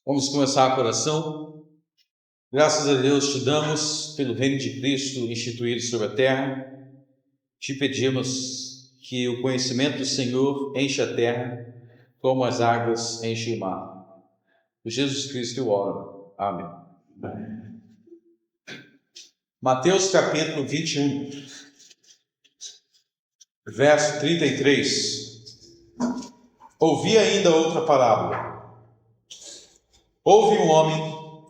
Vamos começar a oração. Graças a Deus te damos pelo reino de Cristo instituído sobre a terra. Te pedimos que o conhecimento do Senhor enche a terra, como as águas enchem o mar. Por Jesus Cristo eu oro. Amém. Mateus capítulo 21, verso 33. Ouvi ainda outra parábola. Houve um homem,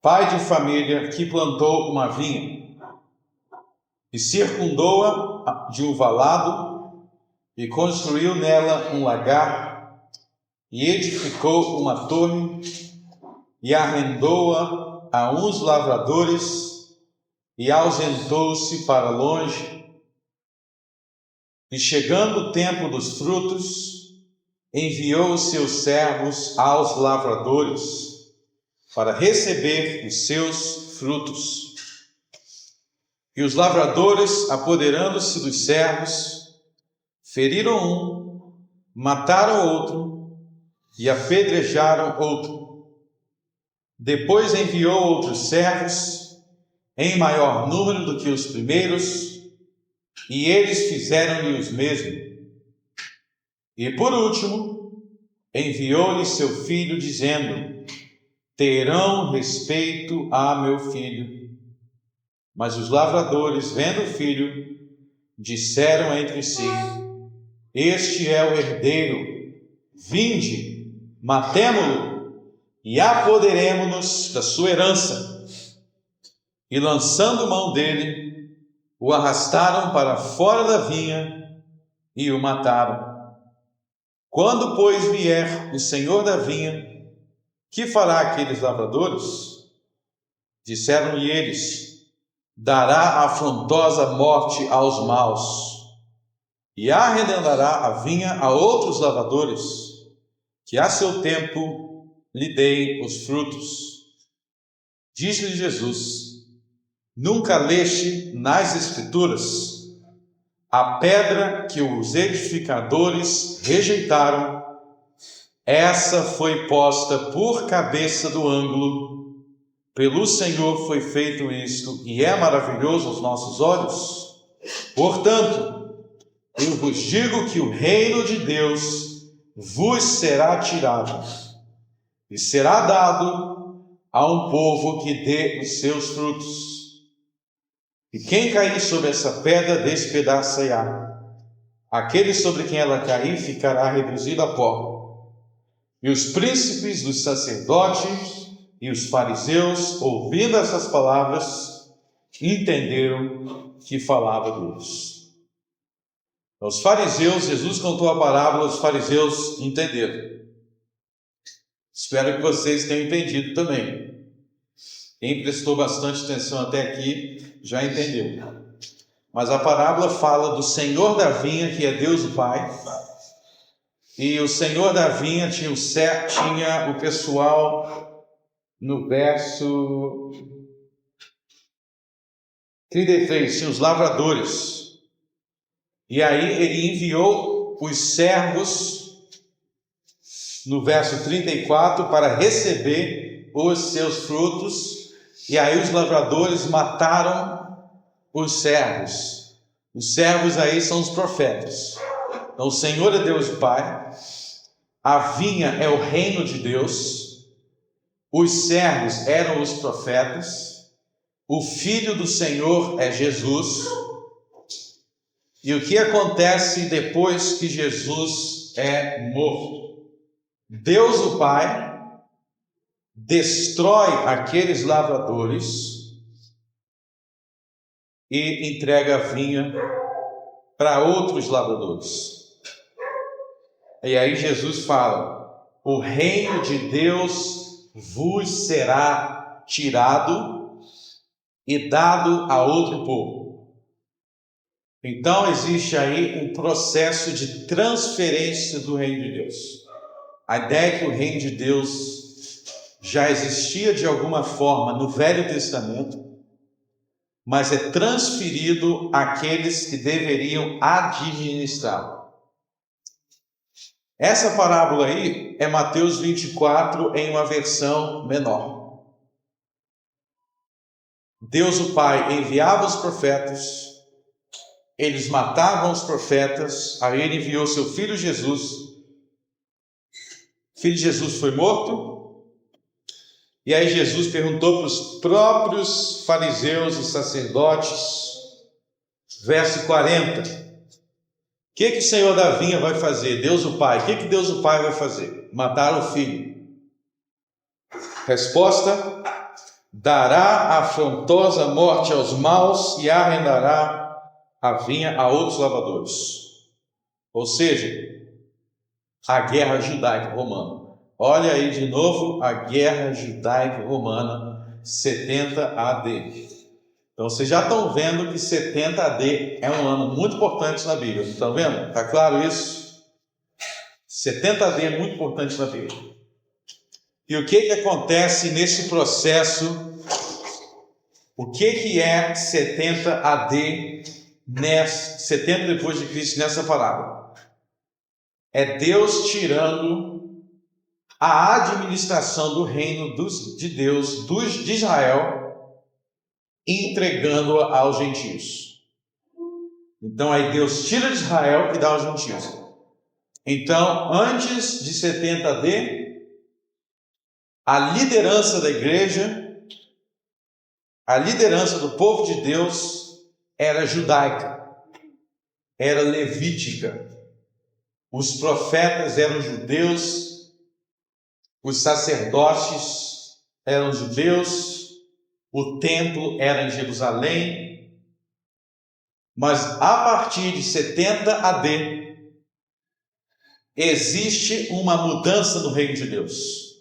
pai de família, que plantou uma vinha e circundou-a de um valado e construiu nela um lagar e edificou uma torre e arrendou-a a uns lavradores e ausentou-se para longe. E chegando o tempo dos frutos, enviou os seus servos aos lavradores para receber os seus frutos. E os lavradores, apoderando-se dos servos, feriram um, mataram outro e apedrejaram outro. Depois enviou outros servos, em maior número do que os primeiros, e eles fizeram-lhe os mesmos. E por último, enviou-lhe seu filho, dizendo: terão respeito a meu filho. Mas os lavradores, vendo o filho, disseram entre si: este é o herdeiro, vinde, matemo-lo e apoderemo-nos da sua herança. E lançando mão dele, o arrastaram para fora da vinha e o mataram. Quando, pois, vier o senhor da vinha, que fará aqueles lavradores? Disseram-lhe eles: dará afrontosa morte aos maus, e arrendará a vinha a outros lavradores, que a seu tempo lhe deem os frutos. Diz-lhe Jesus: nunca leste nas Escrituras: a pedra que os edificadores rejeitaram, essa foi posta por cabeça do ângulo. Pelo Senhor foi feito isto, e é maravilhoso aos nossos olhos. Portanto, eu vos digo que o reino de Deus vos será tirado, e será dado a um povo que dê os seus frutos. E quem cair sobre essa pedra, despedaça-á. Aquele sobre quem ela cair, ficará reduzido a pó. E os príncipes dos sacerdotes e os fariseus, ouvindo essas palavras, entenderam que falava Deus. Aos fariseus, Jesus contou a parábola, os fariseus entenderam. Espero que vocês tenham entendido também. Quem prestou bastante atenção até aqui já entendeu. Mas a parábola fala do Senhor da vinha, que é Deus o Pai. E o Senhor da vinha tinha o pessoal. No verso 33, tinha os lavradores. E aí ele enviou os servos, no verso 34, para receber os seus frutos. E aí os lavradores mataram os servos. Os servos aí são os profetas. Então o Senhor é Deus o Pai, a vinha é o reino de Deus, os servos eram os profetas, o Filho do Senhor é Jesus. E o que acontece depois que Jesus é morto? Deus o Pai destrói aqueles lavradores e entrega a vinha para outros lavradores. E aí Jesus fala: o reino de Deus vos será tirado e dado a outro povo. Então existe aí um processo de transferência do reino de Deus. A ideia é que o reino de Deus já existia de alguma forma no Velho Testamento, mas é transferido àqueles que deveriam administrá-lo. Essa parábola aí é Mateus 24 em uma versão menor. Deus o Pai enviava os profetas, eles matavam os profetas, aí ele enviou seu filho Jesus. O filho de Jesus foi morto, e aí Jesus perguntou para os próprios fariseus e sacerdotes, verso 40, o que o Senhor da vinha vai fazer? Deus o Pai, o que Deus o Pai vai fazer? Matar o filho. Resposta: dará afrontosa morte aos maus e arrendará a vinha a outros lavradores. Ou seja, a guerra judaico-romana. Olha aí de novo a guerra judaico-romana, 70 AD. Então vocês já estão vendo que 70 AD é um ano muito importante na Bíblia. Estão vendo? Está claro isso? 70 AD é muito importante na Bíblia. E o que acontece nesse processo? O que é 70 AD, 70 depois de Cristo, nessa parábola? É Deus tirando a administração do reino de Deus, de Israel, e entregando-a aos gentios. Então aí Deus tira de Israel e dá aos gentios. Então, antes de 70 AD, a liderança da igreja, a liderança do povo de Deus era judaica, era levítica. Os profetas eram judeus, os sacerdotes eram judeus, o templo era em Jerusalém. Mas a partir de 70 AD, existe uma mudança no reino de Deus.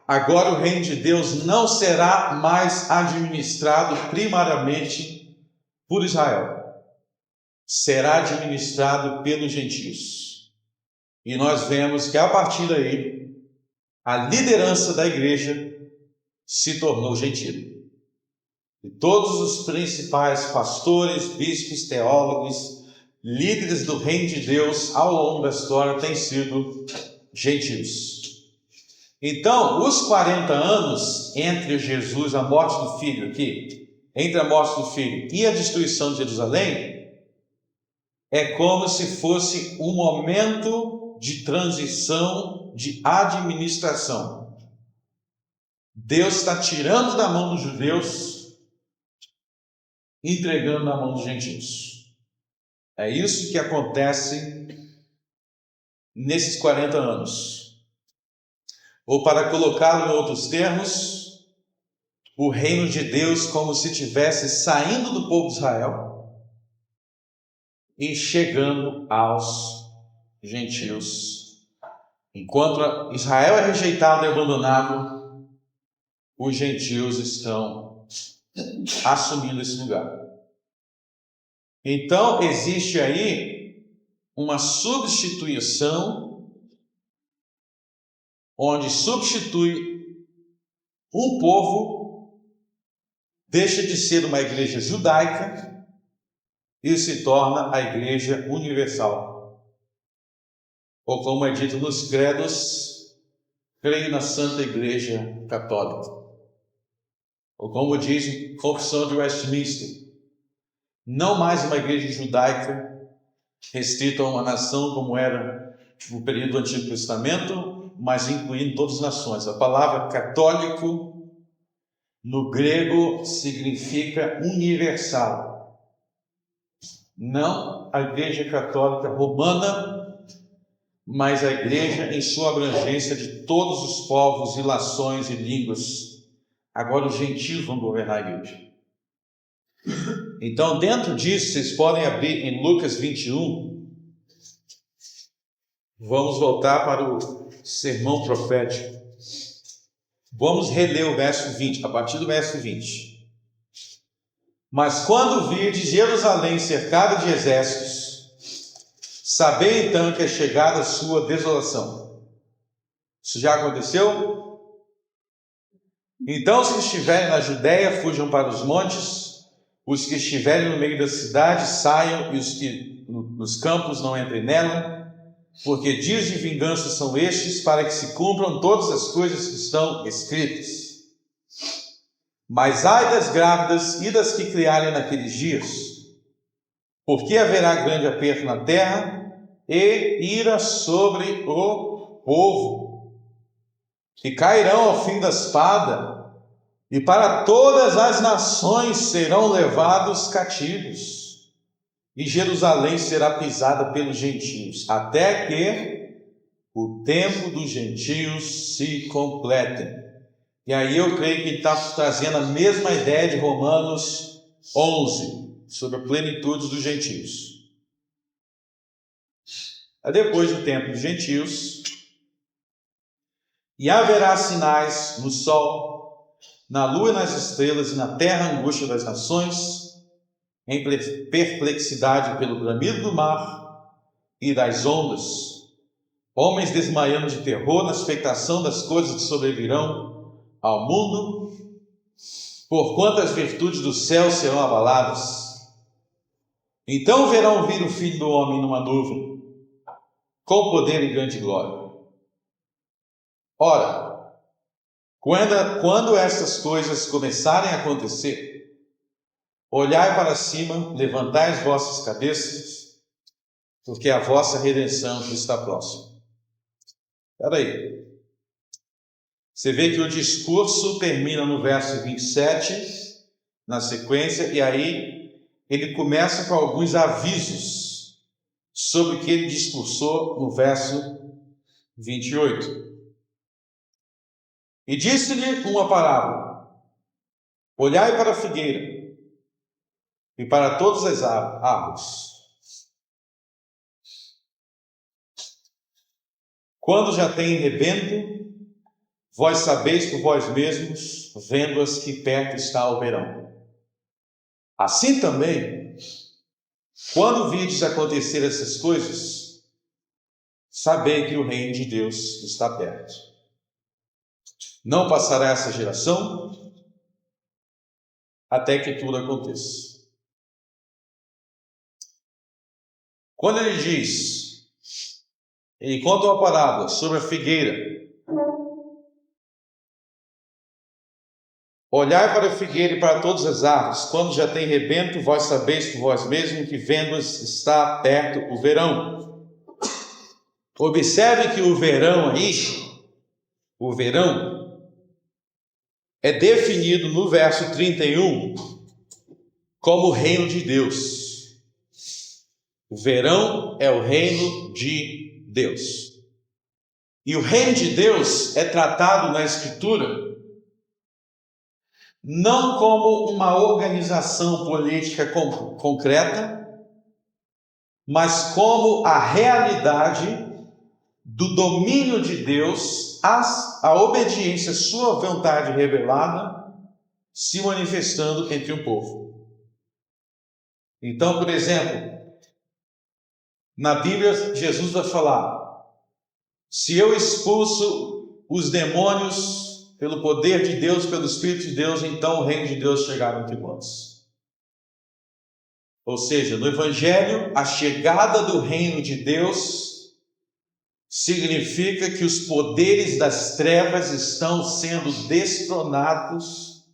Agora o reino de Deus não será mais administrado primariamente por Israel. Será administrado pelos gentios. E nós vemos que a partir daí, a liderança da igreja se tornou gentil. E todos os principais pastores, bispos, teólogos, líderes do reino de Deus ao longo da história têm sido gentios. Então, os 40 anos entre Jesus, a morte do filho aqui, entre a morte do filho e a destruição de Jerusalém, é como se fosse um momento de transição, de administração. Deus está tirando da mão dos judeus, entregando na mão dos gentios. É isso que acontece nesses 40 anos. Ou, para colocá-lo em outros termos, o reino de Deus como se estivesse saindo do povo de Israel e chegando aos gentios. Enquanto Israel é rejeitado e abandonado, os gentios estão assumindo esse lugar. Então, existe aí uma substituição, onde substitui um povo, deixa de ser uma igreja judaica e se torna a igreja universal. Ou como é dito nos credos, creio na Santa Igreja Católica. Ou como diz a Confissão de Westminster, não mais uma igreja judaica restrita a uma nação como era no período do Antigo Testamento, mas incluindo todas as nações. A palavra católico no grego significa universal. Não a Igreja Católica Romana, mas a igreja em sua abrangência de todos os povos e nações e línguas. Agora os gentios vão governar a igreja. Então, dentro disso, vocês podem abrir em Lucas 21. Vamos voltar para o sermão profético. Vamos reler o verso 20, a partir do verso 20. Mas quando virdes Jerusalém cercada de exércitos, sabei então que é chegada a sua desolação. Isso já aconteceu? Então, os que estiverem na Judéia, fujam para os montes. Os que estiverem no meio da cidade, saiam, e os que nos campos não entrem nela. porque dias de vingança são estes, para que se cumpram todas as coisas que estão escritas. Mas ai das grávidas e das que criarem naqueles dias, porque haverá grande aperto na terra e ira sobre o povo, que cairão ao fim da espada, e para todas as nações serão levados cativos, e Jerusalém será pisada pelos gentios, até que o tempo dos gentios se complete. E aí eu creio que está trazendo a mesma ideia de Romanos 11, sobre a plenitude dos gentios. Depois do tempo dos gentios, e haverá sinais no sol, na lua e nas estrelas, e na terra a angústia das nações, em perplexidade pelo bramido do mar e das ondas, homens desmaiando de terror na expectação das coisas que sobrevirão ao mundo, porquanto as virtudes do céu serão abaladas. Então verão vir o Filho do Homem numa nuvem, com poder e grande glória. Ora, quando estas coisas começarem a acontecer, olhai para cima, levantai as vossas cabeças, porque a vossa redenção está próxima. Espera aí. Você vê que o discurso termina no verso 27, na sequência, e aí ele começa com alguns avisos sobre o que ele discursou no verso 28. E disse-lhe uma parábola: olhai para a figueira e para todas as árvores. Quando já tem rebento, vós sabeis por vós mesmos, vendo-as, que perto está o verão. Assim também, quando virdes acontecer essas coisas, sabei que o reino de Deus está perto. Não passará essa geração até que tudo aconteça. Quando ele diz, ele conta uma parábola sobre a figueira. Olhai para a figueira e para todas as árvores, quando já tem rebento, vós sabeis por vós mesmos que vendo-as está perto o verão. Observe que o verão aí, o verão, é definido no verso 31 como o reino de Deus. O verão é o reino de Deus. E o reino de Deus é tratado na Escritura não como uma organização política concreta, mas como a realidade do domínio de Deus, a obediência à sua vontade revelada, se manifestando entre o povo. Então, por exemplo, na Bíblia, Jesus vai falar: se eu expulso os demônios pelo poder de Deus, pelo Espírito de Deus, então o reino de Deus chegará entre vós. Ou seja, no Evangelho, a chegada do reino de Deus significa que os poderes das trevas estão sendo destronados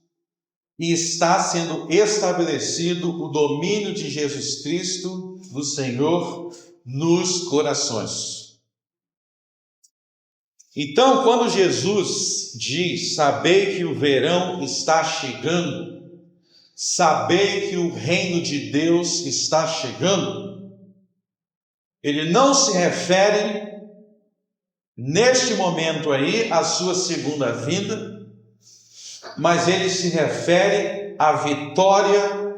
e está sendo estabelecido o domínio de Jesus Cristo, do Senhor, nos corações. Então, quando Jesus diz, sabei que o verão está chegando, sabei que o reino de Deus está chegando, ele não se refere, neste momento aí, à sua segunda vinda, mas ele se refere à vitória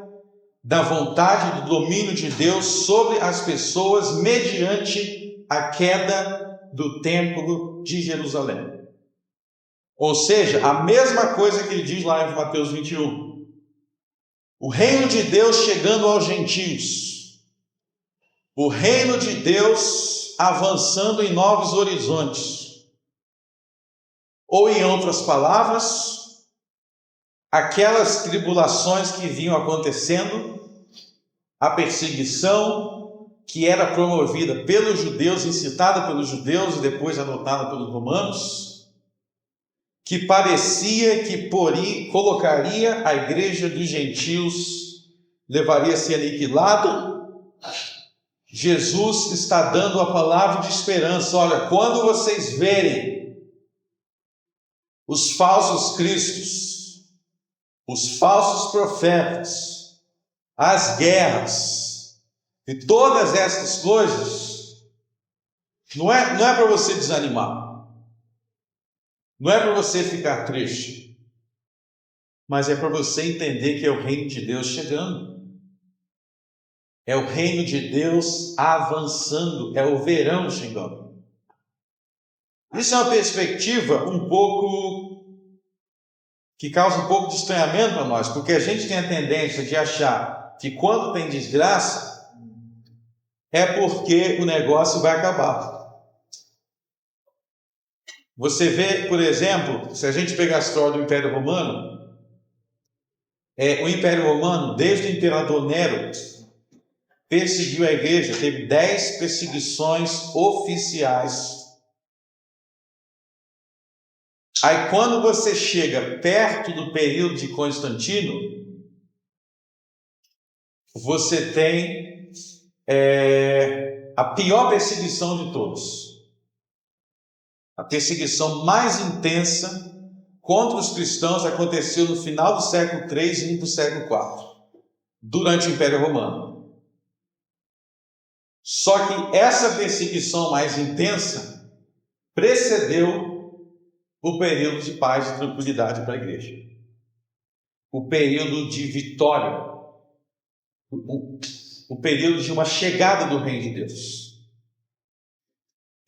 da vontade, do domínio de Deus sobre as pessoas mediante a queda do templo de Jerusalém. Ou seja, a mesma coisa que ele diz lá em Mateus 21. O reino de Deus chegando aos gentios. O reino de Deus avançando em novos horizontes. Ou, em outras palavras, aquelas tribulações que vinham acontecendo, a perseguição, que era promovida pelos judeus, incitada pelos judeus e depois adotada pelos romanos, que parecia que colocaria a igreja dos gentios, levaria a ser aniquilada. Jesus está dando a palavra de esperança. Olha, quando vocês verem os falsos cristos, os falsos profetas, as guerras e todas essas coisas, não é para você desanimar, não é para você ficar triste, mas é para você entender que é o reino de Deus chegando. É o reino de Deus avançando, é o verão chegando. Isso é uma perspectiva que causa um pouco de estranhamento para nós, porque a gente tem a tendência de achar que quando tem desgraça, é porque o negócio vai acabar. Você vê, por exemplo, se a gente pegar a história do Império Romano, o Império Romano, desde o Imperador Nero, perseguiu a igreja, teve 10 perseguições oficiais. Aí quando você chega perto do período de Constantino, você tem a pior perseguição de todos. A perseguição mais intensa contra os cristãos aconteceu no final do século III e início do século IV, durante o Império Romano. Só que essa perseguição mais intensa precedeu o período de paz e tranquilidade para a igreja. O período de vitória. O período de uma chegada do reino de Deus.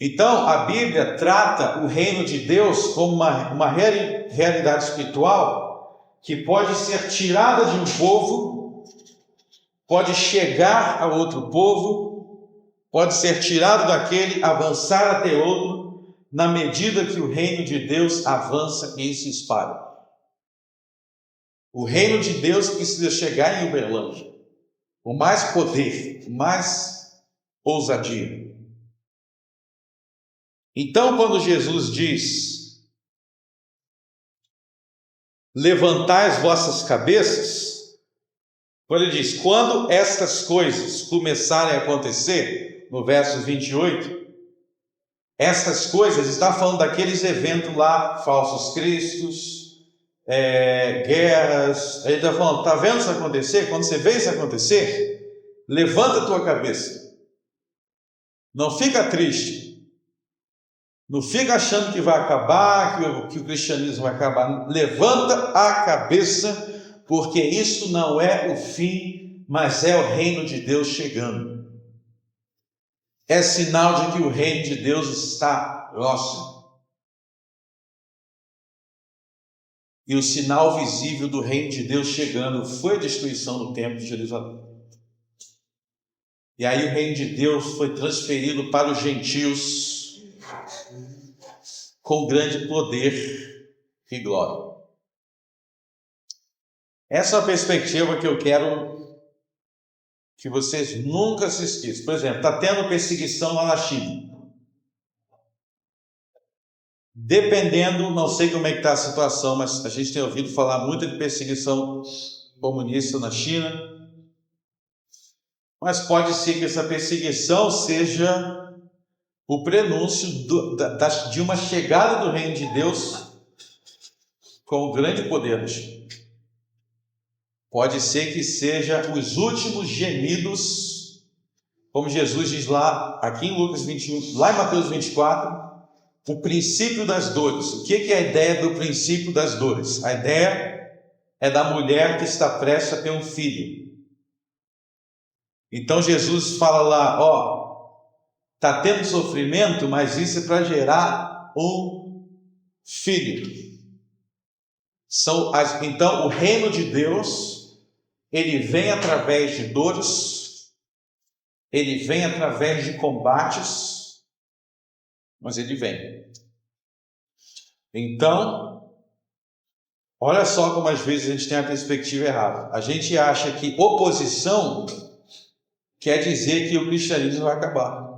Então, a Bíblia trata o reino de Deus como uma realidade espiritual que pode ser tirada de um povo, pode chegar a outro povo, pode ser tirado daquele, avançar até outro, na medida que o reino de Deus avança e se espalha. O reino de Deus precisa chegar em Uberlândia, com mais poder, com mais ousadia. Então, quando Jesus diz: levantai as vossas cabeças, quando ele diz, quando estas coisas começarem a acontecer, no verso 28, estas coisas, está falando daqueles eventos lá, falsos cristos, guerras, ele está falando, está vendo isso acontecer? Quando você vê isso acontecer, levanta a tua cabeça, não fica triste, não fica achando que vai acabar, que o cristianismo vai acabar, levanta a cabeça, porque isso não é o fim, mas é o reino de Deus chegando. É sinal de que o reino de Deus está próximo. E o sinal visível do reino de Deus chegando foi a destruição do templo de Jerusalém. E aí o reino de Deus foi transferido para os gentios com grande poder e glória. Essa é a perspectiva que eu quero que vocês nunca se esqueçam. Por exemplo, está tendo perseguição lá na China. Dependendo, não sei como é que está a situação, mas a gente tem ouvido falar muito de perseguição comunista na China. Mas pode ser que essa perseguição seja o prenúncio de uma chegada do reino de Deus com grande poder. Pode ser que seja os últimos gemidos, como Jesus diz lá, aqui em Lucas 21, lá em Mateus 24, o princípio das dores. O que é a ideia do princípio das dores? A ideia é da mulher que está prestes a ter um filho. Então Jesus fala lá, está tendo sofrimento, mas isso é para gerar um filho. Então o reino de Deus, ele vem através de dores, ele vem através de combates, mas ele vem. Então, olha só como às vezes a gente tem a perspectiva errada. A gente acha que oposição quer dizer que o cristianismo vai acabar.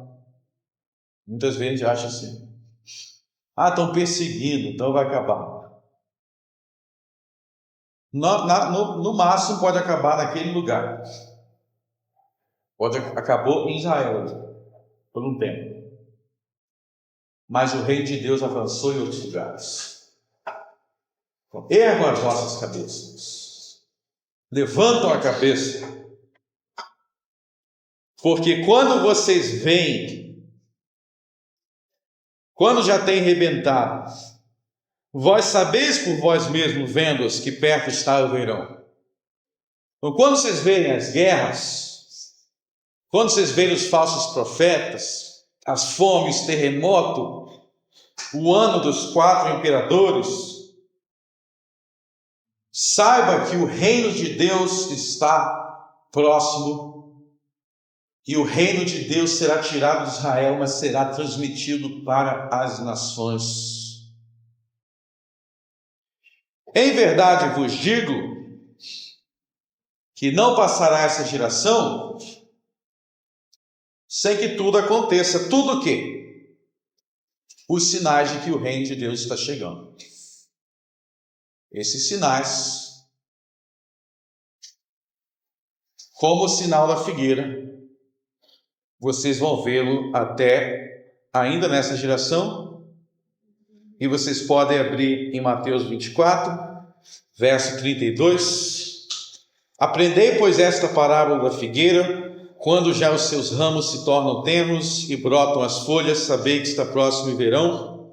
Muitas vezes a gente acha assim. Estão perseguindo, então vai acabar. No máximo pode acabar naquele lugar. Acabou em Israel, por um tempo. Mas o reino de Deus avançou em outros lugares. Então, ergam as vossas cabeças. Levantam a cabeça. Porque quando vocês veem, quando já tem rebentado, vós sabeis por vós mesmos, vendo-os, que perto está o verão. Então, quando vocês veem as guerras, quando vocês veem os falsos profetas, as fomes, terremoto, o ano dos 4 imperadores, saiba que o reino de Deus está próximo e o reino de Deus será tirado de Israel, mas será transmitido para as nações. Em verdade vos digo que não passará essa geração sem que tudo aconteça. Tudo o quê? Os sinais de que o reino de Deus está chegando. Esses sinais, como o sinal da figueira, vocês vão vê-lo ainda nessa geração, e vocês podem abrir em Mateus 24, verso 32. Aprendei, pois, esta parábola da figueira. Quando já os seus ramos se tornam tenros e brotam as folhas, sabei que está próximo o verão.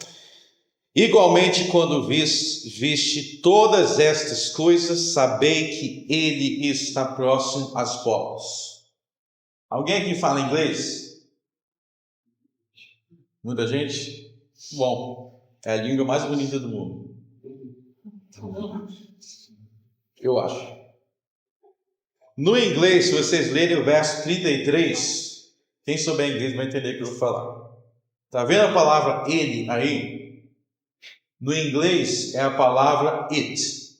Igualmente, quando viste todas estas coisas, sabei que ele está próximo às portas. Alguém aqui fala inglês? Muita gente? Bom, é a língua mais bonita do mundo. Eu acho. No inglês, se vocês lerem o verso 33, quem souber inglês vai entender o que eu vou falar. Está vendo a palavra ele aí? No inglês é a palavra it.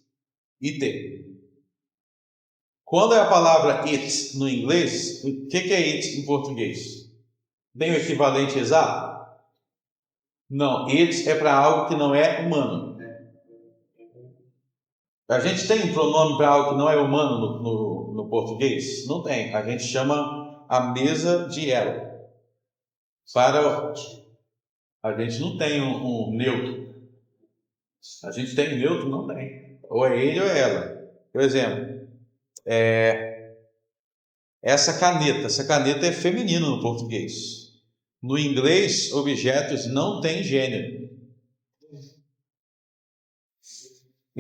Quando é a palavra it no inglês, o que é it em português? Tem o equivalente exato? Não, it é para algo que não é humano. A gente tem um pronome para algo que não é humano no português? Não tem. A gente chama a mesa de ela. A gente não tem um neutro. A gente tem neutro? Não tem. Ou é ele ou é ela. Por exemplo, essa caneta é feminino no português. No inglês, objetos não têm gênero.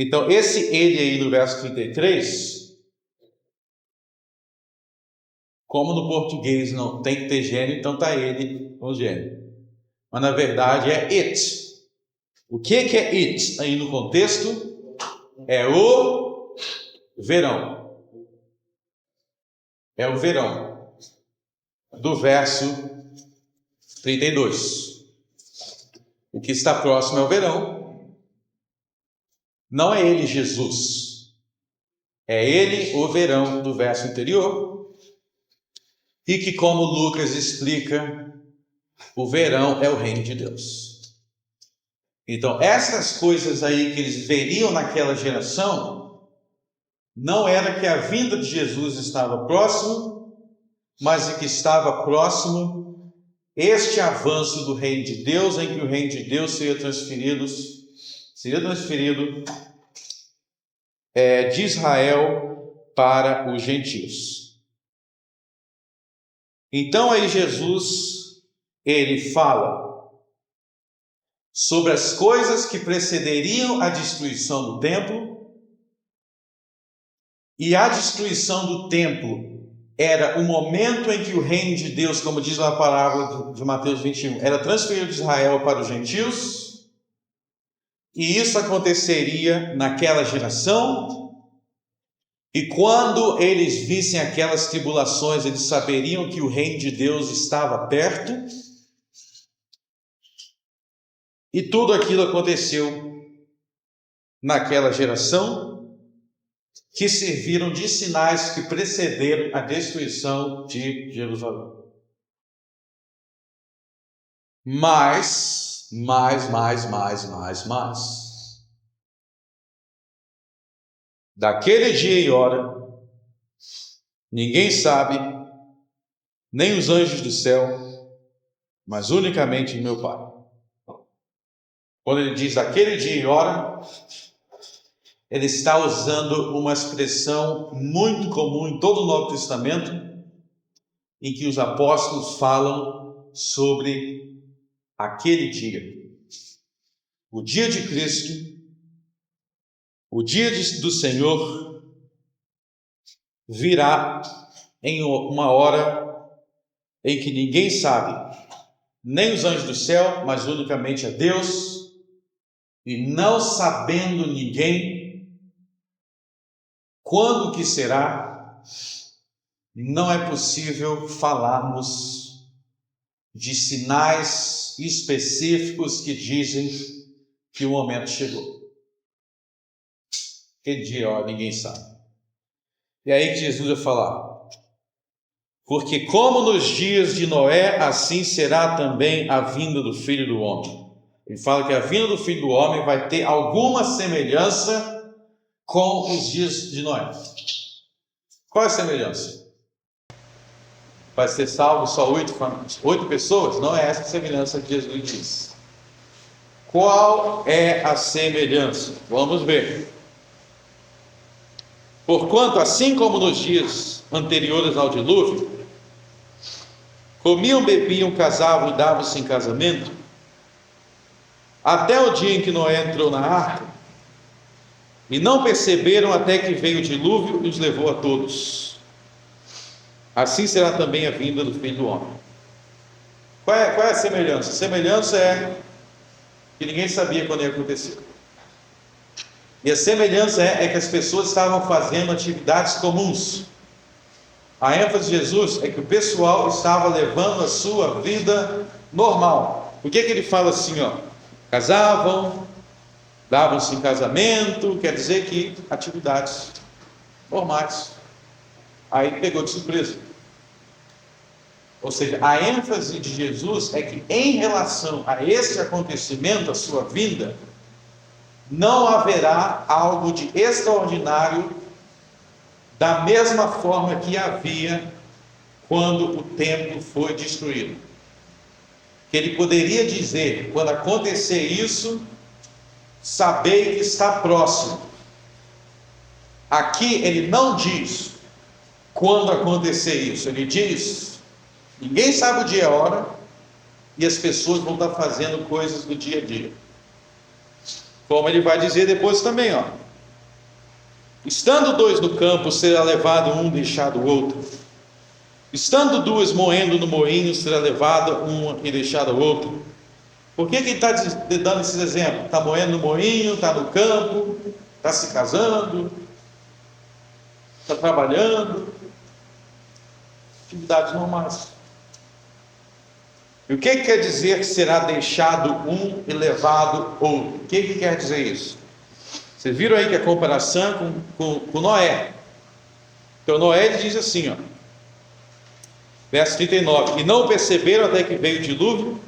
Então, esse ele aí no verso 33, como no português não tem que ter gênero, então está ele com gênero. Mas na verdade é it. O que é it aí no contexto? É o verão. É o verão. Do verso 32. O que está próximo é o verão. Não é ele, Jesus. É ele, o verão, do verso anterior. E que, como Lucas explica, o verão é o reino de Deus. Então, essas coisas aí que eles veriam naquela geração, não era que a vinda de Jesus estava próximo, mas é que estava próximo este avanço do reino de Deus, em que o reino de Deus seria transferido de Israel para os gentios. Então aí Jesus, ele fala sobre as coisas que precederiam a destruição do templo, e a destruição do templo era o momento em que o reino de Deus, como diz lá a parábola de Mateus 21, era transferido de Israel para os gentios. E isso aconteceria naquela geração, e quando eles vissem aquelas tribulações, eles saberiam que o reino de Deus estava perto, e tudo aquilo aconteceu naquela geração, que serviram de sinais que precederam a destruição de Jerusalém. Mais. Daquele dia e hora, ninguém sabe, nem os anjos do céu, mas unicamente meu Pai. Quando ele diz daquele dia e hora, ele está usando uma expressão muito comum em todo o Novo Testamento, em que os apóstolos falam sobre aquele dia. O dia de Cristo, o dia do Senhor, virá em uma hora em que ninguém sabe, nem os anjos do céu, mas unicamente a Deus, e não sabendo ninguém quando que será, não é possível falarmos de sinais específicos que dizem que o momento chegou. Que dia, ó, ninguém sabe. E aí que Jesus vai falar: porque como nos dias de Noé, assim será também a vinda do Filho do Homem. Ele fala que a vinda do Filho do Homem vai ter alguma semelhança com os dias de Noé. Qual é a semelhança? Vai ser salvo só 8 pessoas? Não é essa a semelhança que Jesus diz. Qual é a semelhança? Vamos ver. Porquanto, assim como nos dias anteriores ao dilúvio, comiam, bebiam, casavam e davam-se em casamento, até o dia em que Noé entrou na arca, e não perceberam até que veio o dilúvio e os levou a todos. Assim será também a vinda do Filho do Homem. Qual é a semelhança? A semelhança é que ninguém sabia quando ia acontecer. E a semelhança é que as pessoas estavam fazendo atividades comuns. A ênfase de Jesus é que o pessoal estava levando a sua vida normal. Por que ele fala assim, ó? Casavam, davam-se em casamento, quer dizer que atividades normais. Aí pegou de surpresa. Ou seja, a ênfase de Jesus é que em relação a esse acontecimento, a sua vinda, não haverá algo de extraordinário da mesma forma que havia quando o templo foi destruído. Que ele poderia dizer, quando acontecer isso, sabei que está próximo. Aqui ele não diz quando acontecer isso, ele diz, ninguém sabe o dia e a hora, e as pessoas vão estar fazendo coisas do dia a dia. Como ele vai dizer depois também, ó. Estando 2 no campo, será levado um, deixado o outro. Estando 2 moendo no moinho, será levado uma e deixado o outro. Por que ele está dando esses exemplos? Está moendo no moinho, está no campo, está se casando, está trabalhando. Atividades normais. E o que quer dizer que será deixado um e levado outro? O que quer dizer isso? Vocês viram aí que a comparação com Noé. Então Noé ele diz assim, ó, verso 39, e não perceberam até que veio o dilúvio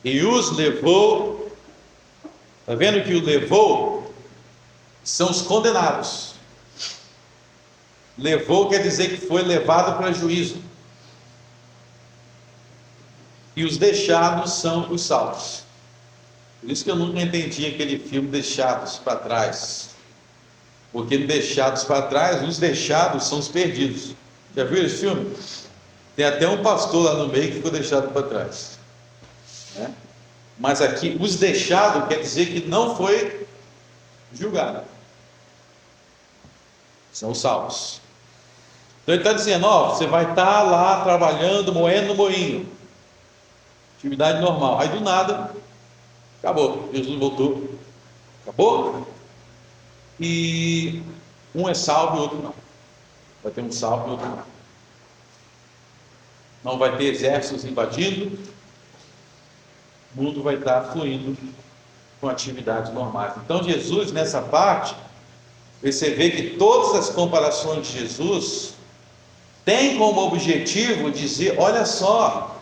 e os levou. Está vendo que o levou são os condenados. Levou quer dizer que foi levado para juízo. E os deixados são os salvos. Por isso que eu nunca entendi aquele filme Deixados para Trás. Porque deixados para trás, os deixados são os perdidos. Já viu esse filme? Tem até um pastor lá no meio que ficou deixado para trás. Né? Mas aqui, os deixados quer dizer que não foi julgado. São os salvos. Então ele está dizendo, ó, você vai estar lá trabalhando, moendo no moinho. Atividade normal. Aí do nada, acabou. Jesus voltou. Acabou. E um é salvo e o outro não. Vai ter um salvo e outro não. Não vai ter exércitos invadindo. O mundo vai estar fluindo com atividades normais. Então Jesus, nessa parte, você vê que todas as comparações de Jesus têm como objetivo dizer: olha só,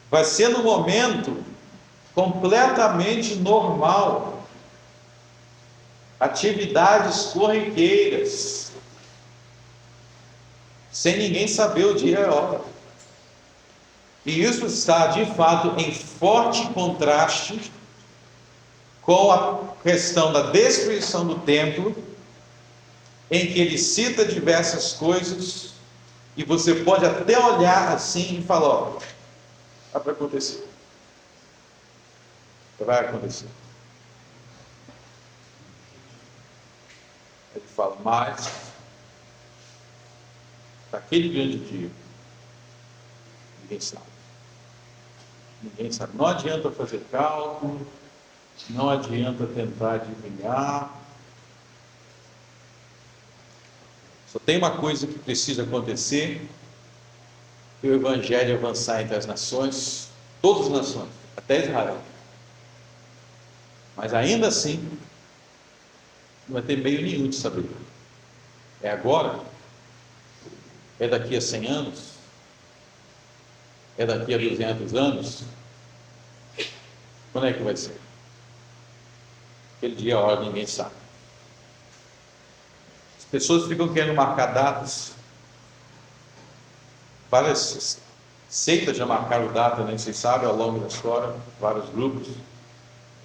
vai ser num momento completamente normal, atividades corriqueiras, sem ninguém saber o dia e a hora. E isso está de fato em forte contraste com a questão da destruição do templo, em que ele cita diversas coisas, e você pode até olhar assim e falar: ó, vai para acontecer. Vai acontecer. Ele fala: mas naquele grande dia, ninguém sabe. Ninguém sabe. Não adianta fazer cálculo, não adianta tentar adivinhar. Só tem uma coisa que precisa acontecer: que o Evangelho avançar entre as nações, todas as nações, até Israel. Mas ainda assim, não vai ter meio nenhum de saber. É agora? É daqui a 100 anos? É daqui a 200 anos? Quando é que vai ser? Aquele dia, a hora, ninguém sabe. As pessoas ficam querendo marcar datas. Várias seitas já marcaram data, nem vocês sabem, ao longo da história, vários grupos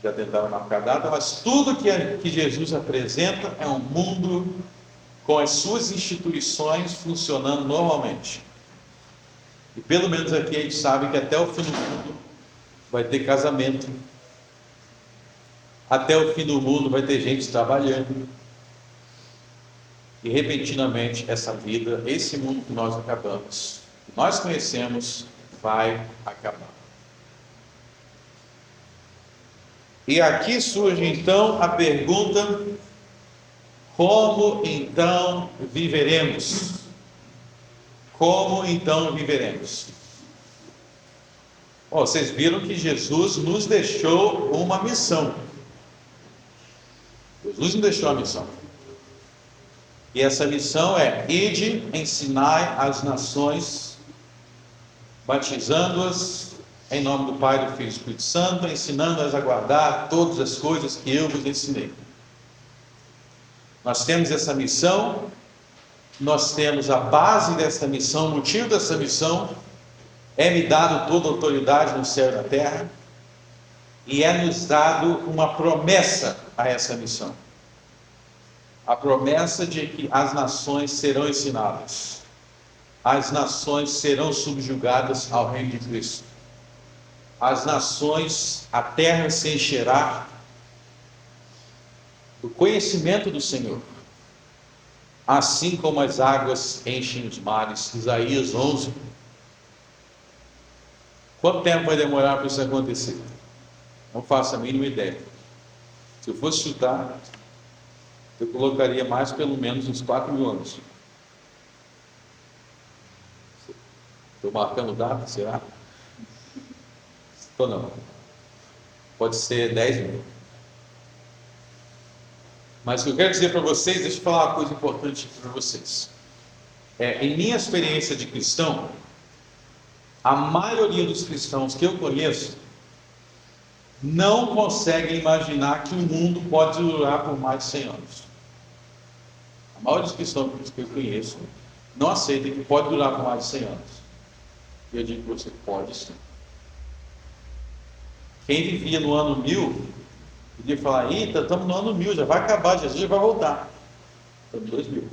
já tentaram marcar data, mas tudo que Jesus apresenta é um mundo com as suas instituições funcionando normalmente. E pelo menos aqui a gente sabe que até o fim do mundo vai ter casamento, até o fim do mundo vai ter gente trabalhando, e repentinamente essa vida, esse mundo que nós acabamos, que nós conhecemos, vai acabar. E aqui surge então a pergunta: como então viveremos? Como então viveremos? Bom, vocês viram que Jesus nos deixou uma missão. Jesus nos deixou uma missão. E essa missão é: ide, ensinai as nações, batizando-as em nome do Pai, do Filho e do Espírito Santo, ensinando-as a guardar todas as coisas que eu vos ensinei. Nós temos essa missão, nós temos a base dessa missão, o motivo dessa missão: é-me dado toda a autoridade no céu e na terra, e é-nos dado uma promessa a essa missão. A promessa de que as nações serão ensinadas, as nações serão subjugadas ao reino de Cristo, as nações, a terra se encherá do conhecimento do Senhor, assim como as águas enchem os mares. Isaías 11. Quanto tempo vai demorar para isso acontecer? Não faço a mínima ideia. Se eu fosse chutar, eu colocaria mais pelo menos uns 4.000 anos. Estou marcando data, será? Ou não? Pode ser 10.000. Mas o que eu quero dizer para vocês, deixa eu falar uma coisa importante para vocês. Em minha experiência de cristão, a maioria dos cristãos que eu conheço não conseguem imaginar que o mundo pode durar por mais de 100 anos. A maioria dos cristãos que eu conheço não aceita que pode durar por mais de 100 anos. E eu digo para você: pode sim. Quem vivia no ano 1000 podia falar: eita, estamos no ano 1000, já vai acabar, Jesus já vai voltar. Estamos em 2000.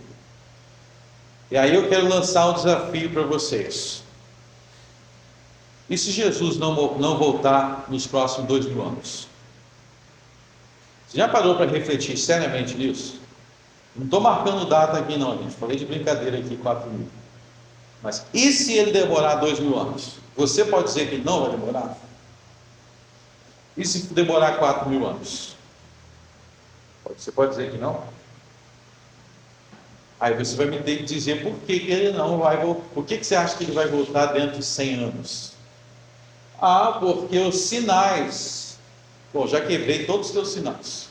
E aí eu quero lançar um desafio para vocês. E se Jesus não voltar nos próximos 2.000 anos? Você já parou para refletir seriamente nisso? Não estou marcando data aqui não, gente. Falei de brincadeira aqui, 4.000. Mas e se ele demorar 2.000 anos? Você pode dizer que ele não vai demorar? E se demorar 4.000 anos? Você pode dizer que não? Aí você vai me ter que dizer por que ele não vai voltar. Por que você acha que ele vai voltar dentro de 100 anos? Ah, porque os sinais. Bom, já quebrei todos os teus sinais.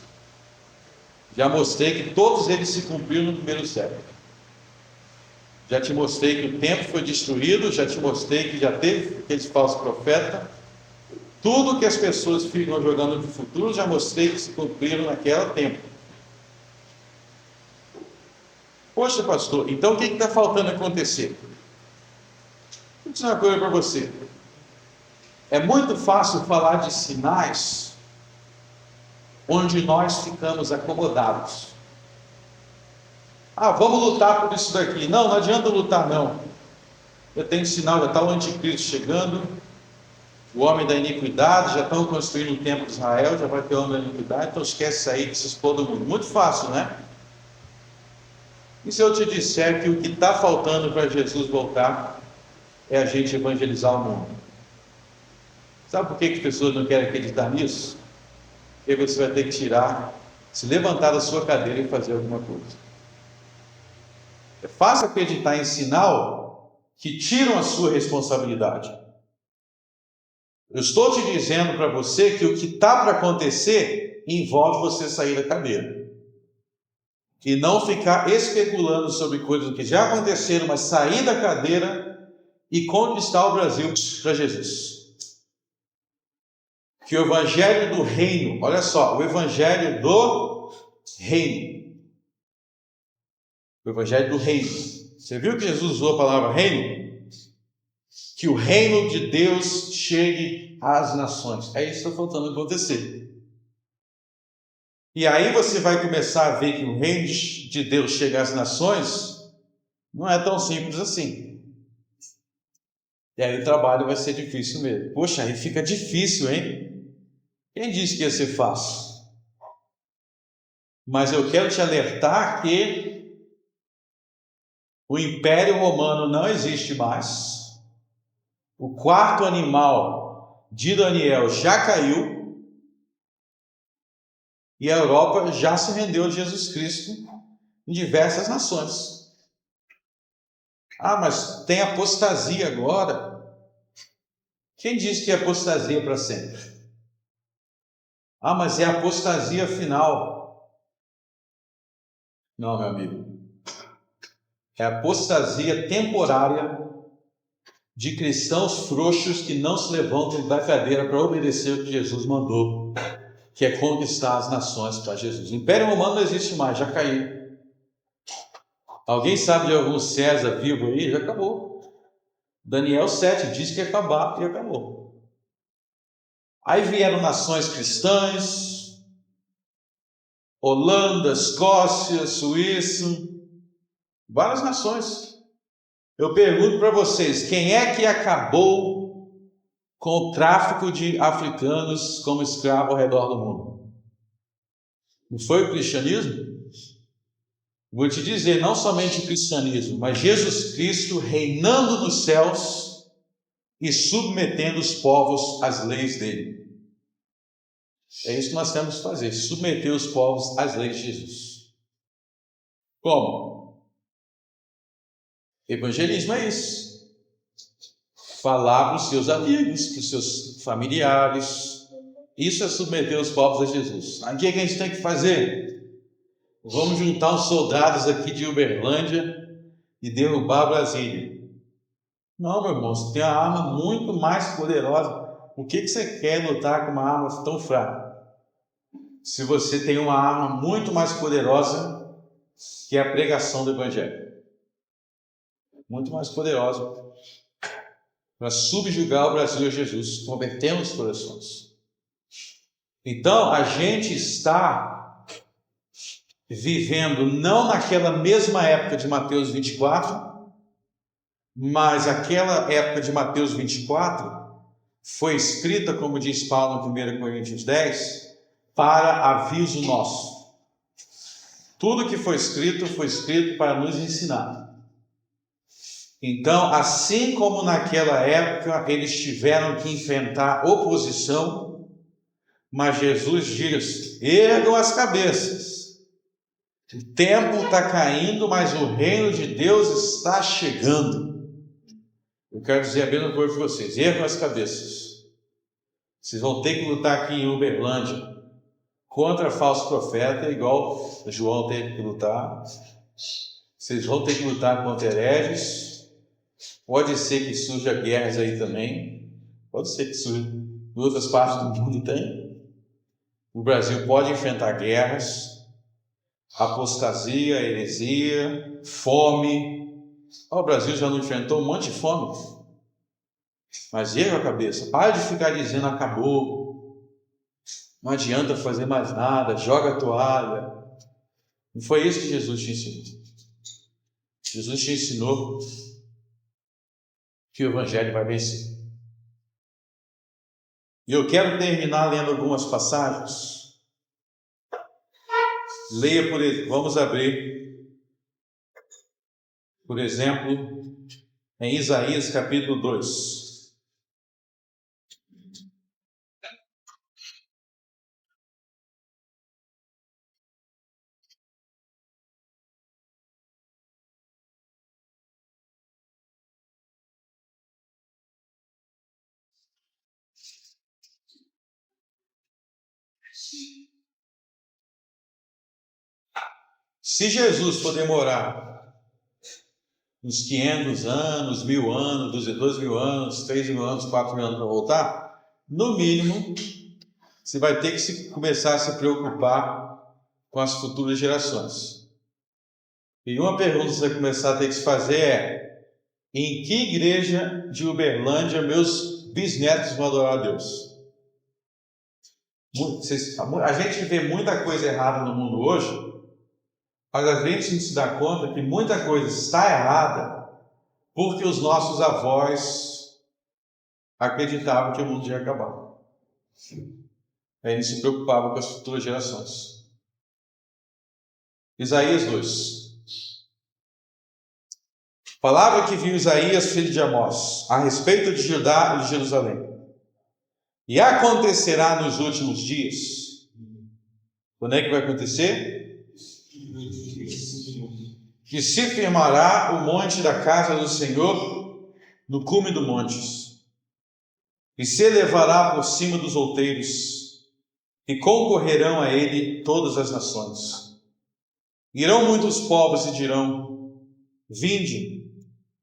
Já mostrei que todos eles se cumpriram no primeiro século. Já te mostrei que o templo foi destruído, já te mostrei que já teve aqueles falsos profetas. Tudo que as pessoas ficam jogando no futuro, já mostrei que se cumpriram naquele tempo. Poxa, pastor, então o que está faltando acontecer? Vou dizer uma coisa para você. É muito fácil falar de sinais onde nós ficamos acomodados. Ah, vamos lutar por isso daqui. Não adianta lutar não. Eu tenho sinal, já está o anticristo chegando, o homem da iniquidade, já estão construindo o templo de Israel, já vai ter o homem da iniquidade, então esquece aí que se expor do mundo. Muito fácil, né? E se eu te disser que o que está faltando para Jesus voltar é a gente evangelizar o mundo? Sabe por que as pessoas não querem acreditar nisso? Porque você vai ter que se levantar da sua cadeira e fazer alguma coisa. É fácil acreditar em sinal que tiram a sua responsabilidade. Eu estou te dizendo para você que o que está para acontecer envolve você sair da cadeira. E não ficar especulando sobre coisas que já aconteceram, mas sair da cadeira e conquistar o Brasil para Jesus. Que o evangelho do reino, olha só, o evangelho do reino. O evangelho do reino. Você viu que Jesus usou a palavra reino? Que o reino de Deus chegue às nações. É isso que está faltando acontecer. E aí você vai começar a ver que o reino de Deus chega às nações, não é tão simples assim. E aí o trabalho vai ser difícil mesmo. Poxa, aí fica difícil, hein? Quem disse que ia ser fácil? Mas eu quero te alertar que o Império Romano não existe mais. O quarto animal de Daniel já caiu. E a Europa já se rendeu a Jesus Cristo em diversas nações. Ah, mas tem apostasia agora. Quem disse que é apostasia para sempre? Ah, mas é apostasia final. Não, meu amigo. É apostasia temporária de cristãos frouxos que não se levantam da cadeira para obedecer o que Jesus mandou, que é conquistar as nações para Jesus. O Império Romano não existe mais, já caiu. Alguém sabe de algum César vivo aí? Já acabou. Daniel 7 diz que ia acabar e acabou. Aí vieram nações cristãs, Holanda, Escócia, Suíça, várias nações. Eu pergunto para vocês, quem é que acabou com o tráfico de africanos como escravos ao redor do mundo? Não foi o cristianismo? Vou te dizer, não somente o cristianismo, mas Jesus Cristo reinando nos céus e submetendo os povos às leis dele. É isso que nós temos que fazer, submeter os povos às leis de Jesus. Como? Evangelismo é isso. Falar para os seus amigos, para os seus familiares. Isso é submeter os povos a Jesus. Aí o que a gente tem que fazer? Vamos juntar uns soldados aqui de Uberlândia e derrubar Brasília. Não, meu irmão, você tem uma arma muito mais poderosa. O que você quer lutar com uma arma tão fraca? Se você tem uma arma muito mais poderosa que é a pregação do Evangelho. Muito mais poderosa para subjugar o Brasil a Jesus, convertendo os corações. Então, a gente está vivendo não naquela mesma época de Mateus 24, mas aquela época de Mateus 24 foi escrita, como diz Paulo em 1 Coríntios 10, para aviso nosso. Tudo que foi escrito para nos ensinar. Então, assim como naquela época eles tiveram que enfrentar oposição, mas Jesus diz: ergam as cabeças. O tempo está caindo, mas o reino de Deus está chegando. Eu quero dizer a mesma coisa para vocês: ergam as cabeças. Vocês vão ter que lutar aqui em Uberlândia, contra falso profeta, igual João teve que lutar. Vocês vão ter que lutar contra hereges. Pode ser que surja guerras aí também. Pode ser que surja. Em outras partes do mundo tem. O Brasil pode enfrentar guerras, apostasia, heresia, fome. O Brasil já não enfrentou um monte de fome. Mas erga a cabeça. Para de ficar dizendo acabou. Não adianta fazer mais nada. Joga a toalha. Não foi isso que Jesus te ensinou. Jesus te ensinou que o Evangelho vai vencer. E eu quero terminar lendo algumas passagens. Leia, vamos abrir, por exemplo, em Isaías capítulo 2. Se Jesus for demorar uns 500 anos, 1000 anos, 2.000 anos, 3.000 anos, 4.000 anos para voltar, no mínimo, você vai ter que começar a se preocupar com as futuras gerações. E uma pergunta que você vai começar a ter que se fazer é: em que igreja de Uberlândia meus bisnetos vão adorar a Deus? A gente vê muita coisa errada no mundo hoje, mas a gente se dá conta que muita coisa está errada porque os nossos avós acreditavam que o mundo ia acabar. Aí eles se preocupavam com as futuras gerações. Isaías 2. Palavra que viu Isaías, filho de Amós, a respeito de Judá e de Jerusalém. E acontecerá nos últimos dias. Quando é que vai acontecer? Que se firmará o monte da casa do Senhor no cume dos montes, e se elevará por cima dos outeiros, e concorrerão a ele todas as nações. Irão muitos povos e dirão: vinde,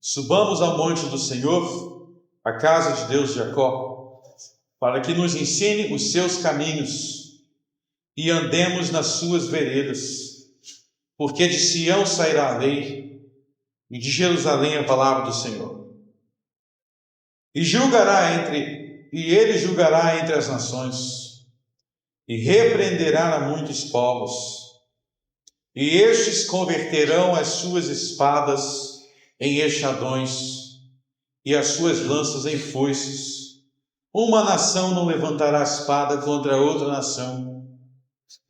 subamos ao monte do Senhor, a casa de Deus de Jacó, para que nos ensine os seus caminhos e andemos nas suas veredas. Porque de Sião sairá a lei, e de Jerusalém a palavra do Senhor. E ele julgará entre as nações, e repreenderá a muitos povos, e estes converterão as suas espadas em enxadões, e as suas lanças em foices. Uma nação não levantará espada contra outra nação,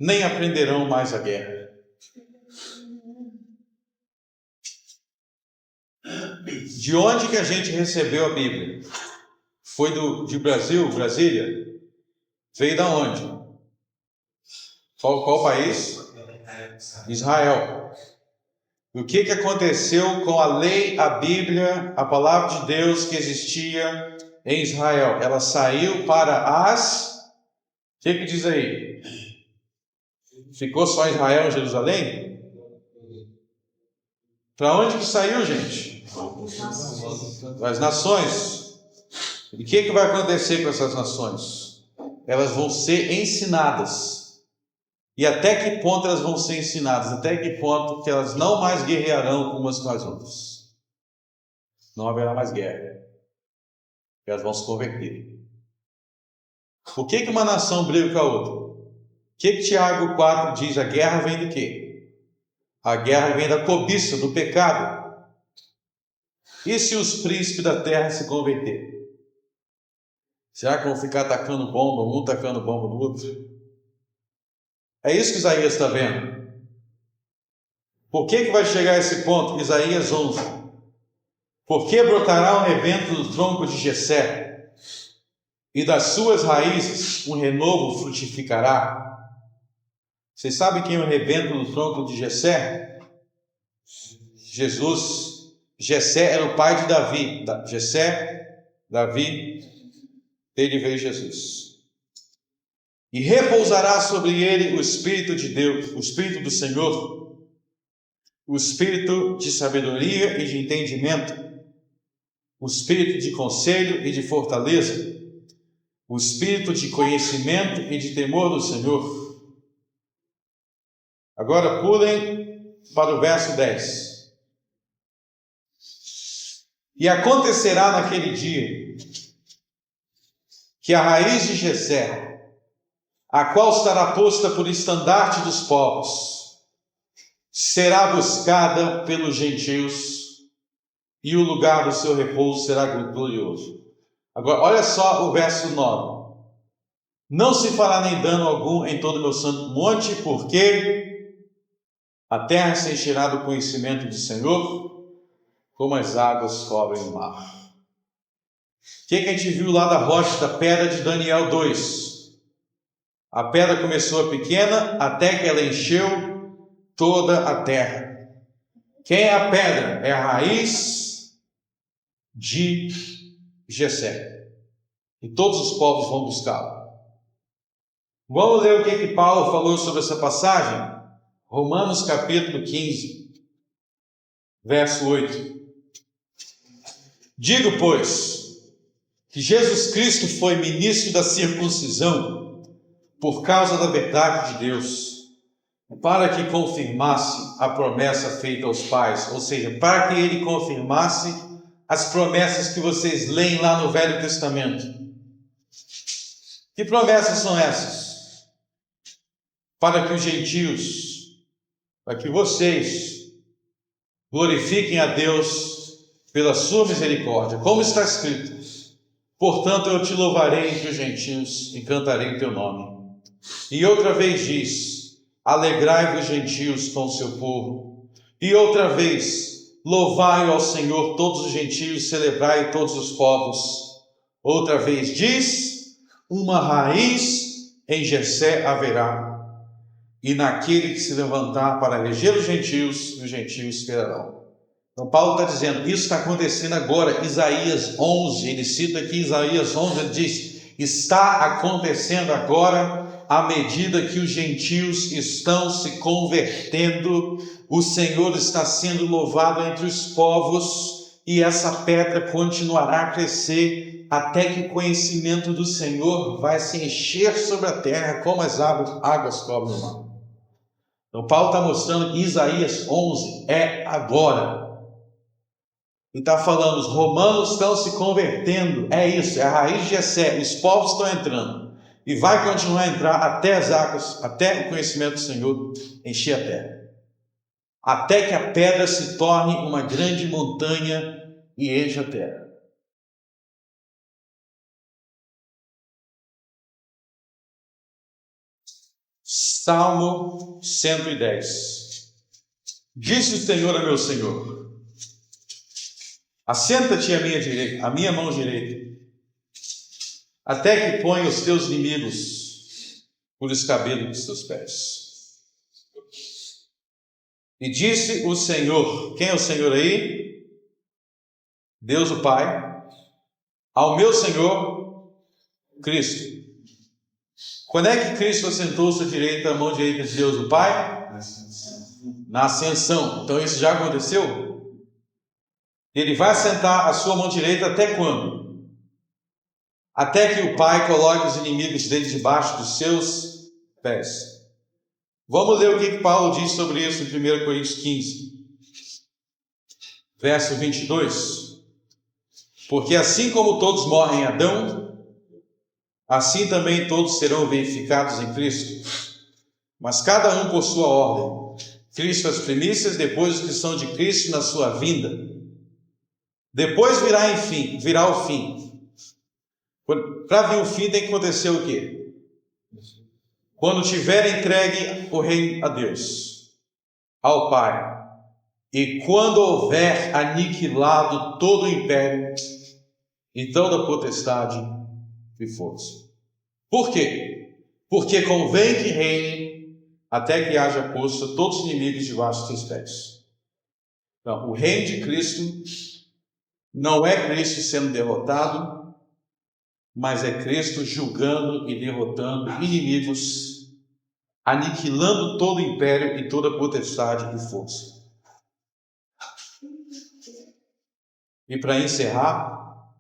nem aprenderão mais a guerra. De onde que a gente recebeu a Bíblia? Foi de Brasília? Veio da onde? Qual país? Israel. O que aconteceu com a lei, a Bíblia, a palavra de Deus que existia em Israel? Ela saiu para as... O que diz aí? Ficou só Israel e Jerusalém? Para onde que saiu, gente? Das nações. E o que vai acontecer com essas nações? Elas vão ser ensinadas. E até que ponto elas vão ser ensinadas? Até que ponto que elas não mais guerrearão umas com as outras? Não haverá mais guerra. Elas vão se converter. Por que uma nação briga com a outra? O que Tiago 4 diz? A guerra vem do quê? A guerra vem da cobiça, do pecado. E se os príncipes da terra se converterem? Será que vão ficar atacando bomba, um atacando bomba no outro? É isso que Isaías está vendo. Por que vai chegar a esse ponto? Isaías 11. Porque brotará um rebento do tronco de Jessé, e das suas raízes um renovo frutificará. Vocês sabem quem é o rebento do tronco de Jessé? Jesus. Jessé era o pai de Davi. Jessé, Davi, dele veio Jesus. E repousará sobre ele o Espírito de Deus, o Espírito do Senhor, o Espírito de sabedoria e de entendimento, o Espírito de conselho e de fortaleza, o Espírito de conhecimento e de temor do Senhor. Agora pulem para o verso 10. E acontecerá naquele dia que a raiz de Jessé, a qual estará posta por estandarte dos povos, será buscada pelos gentios, e o lugar do seu repouso será glorioso. Agora, olha só o verso 9. Não se fará nem dano algum em todo o meu santo monte, porque a terra se encherá do conhecimento do Senhor, como as águas cobrem o mar. O que a gente viu lá da rocha, da pedra de Daniel 2? A pedra começou pequena até que ela encheu toda a terra. Quem é a pedra? É a raiz de Jessé. E todos os povos vão buscá-la. Vamos ler o que Paulo falou sobre essa passagem? Romanos capítulo 15, verso 8. Digo, pois, que Jesus Cristo foi ministro da circuncisão por causa da verdade de Deus, para que confirmasse a promessa feita aos pais, ou seja, para que ele confirmasse as promessas que vocês leem lá no Velho Testamento. Que promessas são essas? Para que os gentios, para que vocês glorifiquem a Deus pela sua misericórdia, como está escrito: portanto eu te louvarei entre os gentios e cantarei o teu nome. E outra vez diz: alegrai-vos gentios com o seu povo. E outra vez: louvai ao Senhor todos os gentios, celebrai todos os povos. Outra vez diz: uma raiz em Jessé haverá, e naquele que se levantar para reger os gentios esperarão. Então Paulo está dizendo, isso está acontecendo agora. Isaías 11, ele cita aqui Isaías 11, ele diz: está acontecendo agora, à medida que os gentios estão se convertendo, o Senhor está sendo louvado entre os povos, e essa pedra continuará a crescer, até que o conhecimento do Senhor vai se encher sobre a terra, como as águas cobrem o mar. Então Paulo está mostrando que Isaías 11 é agora. E está falando, os romanos estão se convertendo, é isso, é a raiz de Jessé, os povos estão entrando, e vai continuar a entrar até as águas, até o conhecimento do Senhor encher a terra, até que a pedra se torne uma grande montanha e encha a terra. Salmo 110. Disse o Senhor a meu Senhor: assenta-te à minha mão direita, até que ponha os teus inimigos por escabelo dos teus pés. E disse o Senhor, quem é o Senhor aí? Deus o Pai, ao meu Senhor, Cristo. Quando é que Cristo assentou sua direita, a mão direita de Deus o Pai? Na ascensão. Então isso já aconteceu? Ele vai assentar a sua mão direita até quando? Até que o Pai coloque os inimigos dele debaixo dos seus pés. Vamos ler o que Paulo diz sobre isso em 1 Coríntios 15, verso 22. Porque assim como todos morrem em Adão, assim também todos serão verificados em Cristo. Mas cada um por sua ordem. Cristo as primícias, depois os que são de Cristo na sua vinda. Depois virá o fim. Para vir o fim tem que acontecer o quê? Quando tiver entregue o reino a Deus, ao Pai, e quando houver aniquilado todo o império e toda a potestade e força. Por quê? Porque convém que reine até que haja posto todos os inimigos debaixo dos seus pés. Então, o reino de Cristo não é Cristo sendo derrotado, mas é Cristo julgando e derrotando inimigos, aniquilando todo império e toda potestade e força. E para encerrar,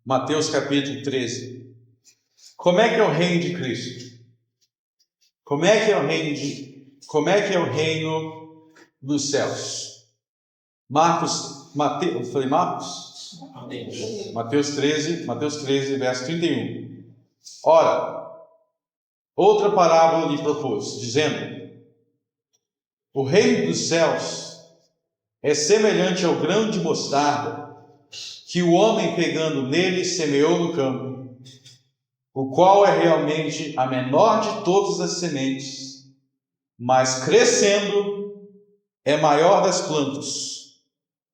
Mateus capítulo 13. Como é que é o reino de Cristo? Como é que é o reino dos céus? Mateus 13, verso 31. Ora, outra parábola lhe propôs, dizendo: o reino dos céus é semelhante ao grão de mostarda, que o homem pegando nele semeou no campo, o qual é realmente a menor de todas as sementes, mas crescendo é maior das plantas,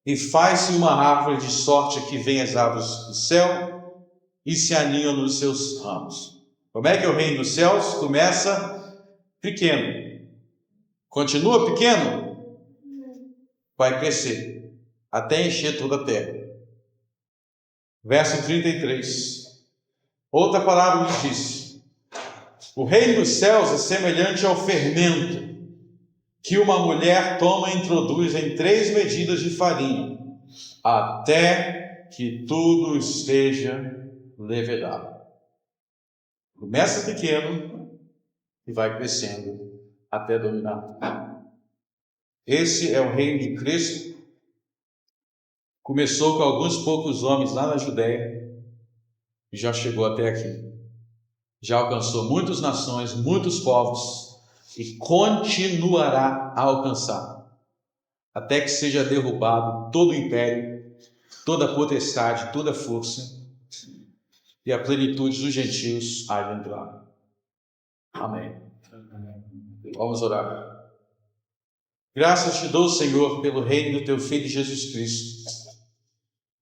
e faz-se uma árvore de sorte que vem as aves do céu e se aninham nos seus ramos. Como é que é o reino dos céus? Começa pequeno, continua pequeno, vai crescer até encher toda a terra. Verso 33. Outra parábola diz: o reino dos céus é semelhante ao fermento que uma mulher toma e introduz em 3 medidas de farinha, até que tudo esteja levedado. Começa pequeno e vai crescendo até dominar. Esse é o reino de Cristo. Começou com alguns poucos homens lá na Judéia e já chegou até aqui. Já alcançou muitas nações, muitos povos e continuará a alcançar, até que seja derrubado todo o império, toda a potestade, toda a força, e a plenitude dos gentios há de entrar. Amém. Vamos orar. Graças te dou, Senhor, pelo reino do teu Filho Jesus Cristo,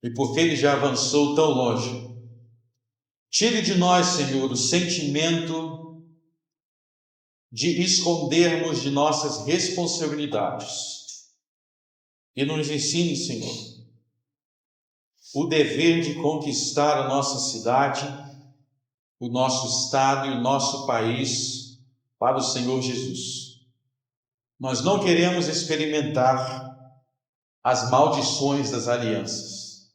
e porque ele já avançou tão longe. Tire de nós, Senhor, o sentimento de escondermos de nossas responsabilidades e nos ensine, Senhor, o dever de conquistar a nossa cidade, o nosso estado e o nosso país para o Senhor Jesus. Nós não queremos experimentar as maldições das alianças,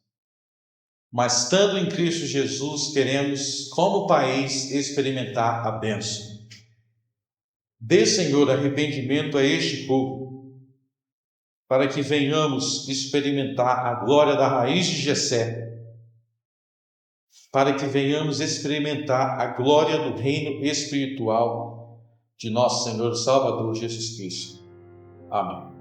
mas estando em Cristo Jesus, queremos, como país, experimentar a bênção. Dê, Senhor, arrependimento a este povo, para que venhamos experimentar a glória da raiz de Jessé, para que venhamos experimentar a glória do reino espiritual de nosso Senhor e Salvador Jesus Cristo. Amém.